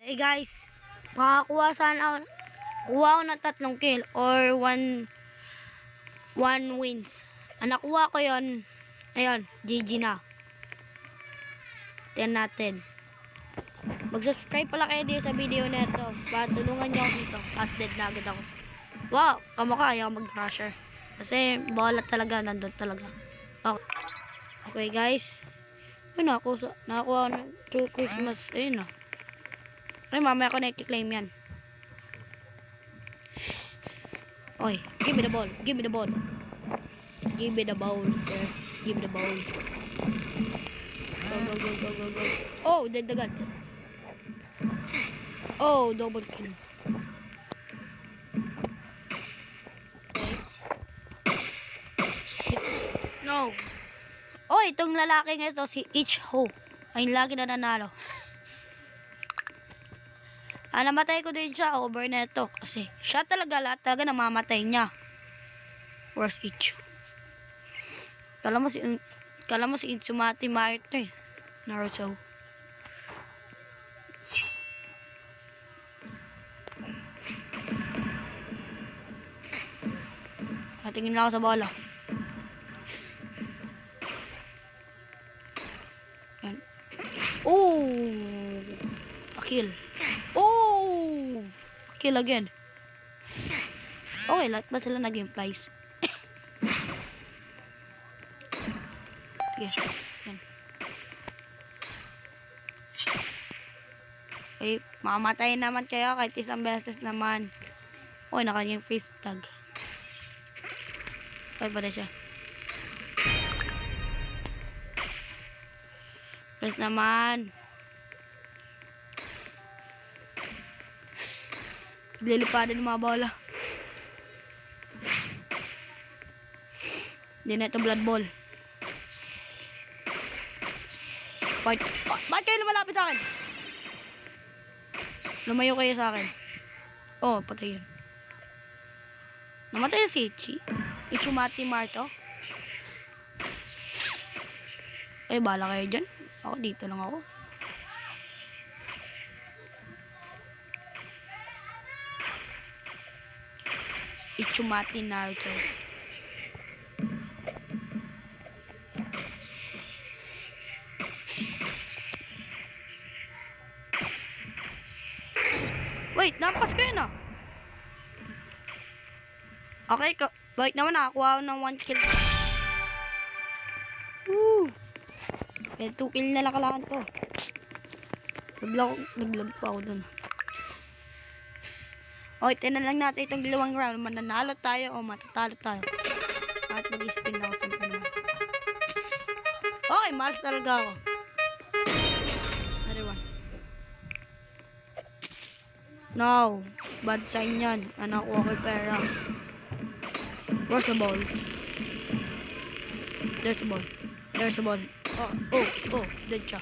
Hey guys, makakuha sana ako. Kuha ako ng 3 kill or 1 wins. Ang nakuha ko yon, ayun, GG na. Tignan natin. Mag-subscribe pala kayo dito sa video na ito para tulungan nyo ako dito. At dead na agad ako. Wow, kamukha ayaw mag-crusher. Kasi bola talaga, nandun talaga. Okay guys. Ayun, nakakuha ako ng 2 Christmas. Ayun na. Ay, mamaya ko na-claim yan. Oy, give me the ball. Give me the ball. Give me the ball, sir. Give me the ball. Go, go, go, go, go, go. Oh, dead agad. Oh, double kill. Okay. No. Oh, itong lalaki nga ito, si Ichiho. Ay, lagi na nanalo. Namatay ko din siya over neto. Kasi siya talaga, lahat talaga namamatay niya. Where's Ichiho? Kala mo si Inzumati Mahito eh. Naruto. Natingin lang ako sa bola. Yan. Oh! A kill. Oh! A kill again. Okay, lahat ba sila nag-implies? Sige. Yan. Okay, mamamatay naman kayo kahit isang beses naman. Okay, nakanyang face tag. Okay pa na siya. Please naman. Lilipadan ng mga bola. Hindi na ito blood ball. Bakit kayo lumalapit sa akin? Lumayo kayo sa akin. Oh, patay yun. Namatay si Ichumati Marto. Eh, bala kayo dyan. Ako dito lang ako. Ichumati Naruto. Wait, nampas ko yun ah. Okay, wait naman, nakakuha ako ng 1 kill. Woo! Eh, 2 kill na lang kailangan to. Naglag pa ako dun. Okay, tinan lang natin itong 2 round. Mananalo tayo o matatalo tayo. At mag-spin ako sa panahon. Okay, malas talaga ako. Everyone. No, bad sign yan. Anak ko ako pera. Where's the ball? There's the ball. There's the ball. Oh, dead siya.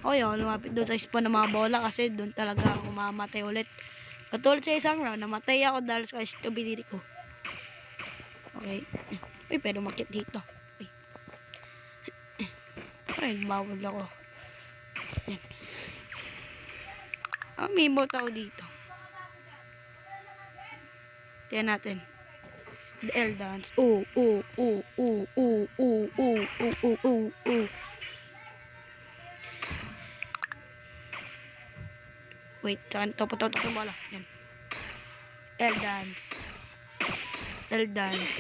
Oh, yun, lumapit doon sa spawn ng mga bola kasi doon talaga ako mamatay ulit. Katulad sa isang round, namatay ako dahil sa stupidity ko. Okay. Uy, pero makit dito. Ay, bawal ako. Yan. May emote ako dito. Tiyan natin. The air dance. Oh. Wait, saan? Topo yung bola. Yan. Air dance. Air dance.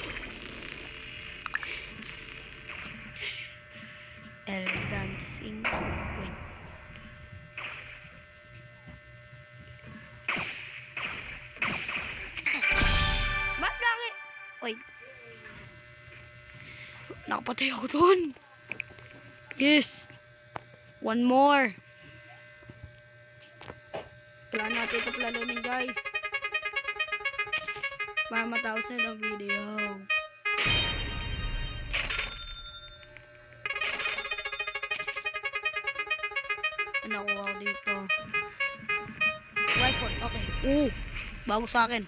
Air dancing. Wait. Ba't langit? Wait. Nakapatay ako doon. Yes. One more. Wala natin ito plalunin guys. Para matapos na ng video. Ano ko dito? Rifle, okay. Bago sa akin.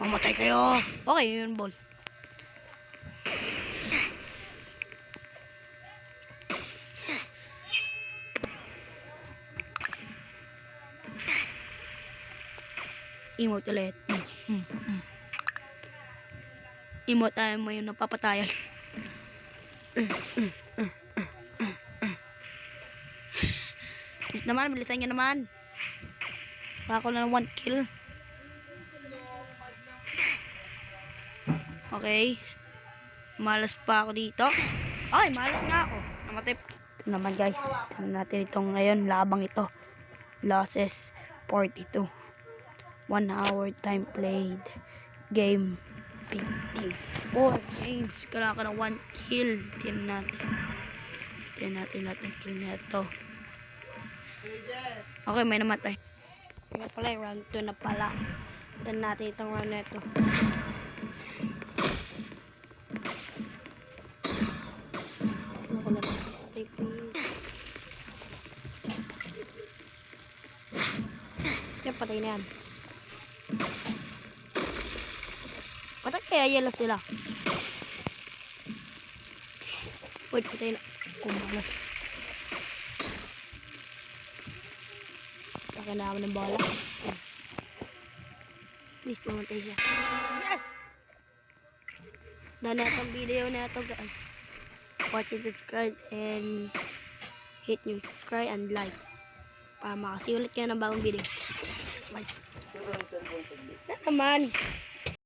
Mamatay kayo. Okay, yun ball. Emote ulit. Emote tayo mo yung napapatayan. Bilis naman, bilisan nyo naman. Ako na ng 1 kill. Okay. Malas pa ako dito. Ay, malas nga ako. Namatay. Ito naman guys. Tignan natin itong ngayon. Labang ito. Losses 42. 1 hour time played. Game 54 games. Kailangan ka ng 1 kill. Tignan natin. Tignan natin natin kill na ito. Okay, may namatay. Kaya pala, round 2 na pala. Tignan natin itong round na ito. Ako na lang. Yan, patay na yan. Patay kaya yellow sila. Wait, patay na. Kumalas. Taka na ako ng bola. Yan. Please, mamatay siya. Yes! Dahil na itong video na ito guys. Watch and subscribe and hit nyo subscribe and like. Para makasiulit kayo ng bagong video. Bye. Na naman.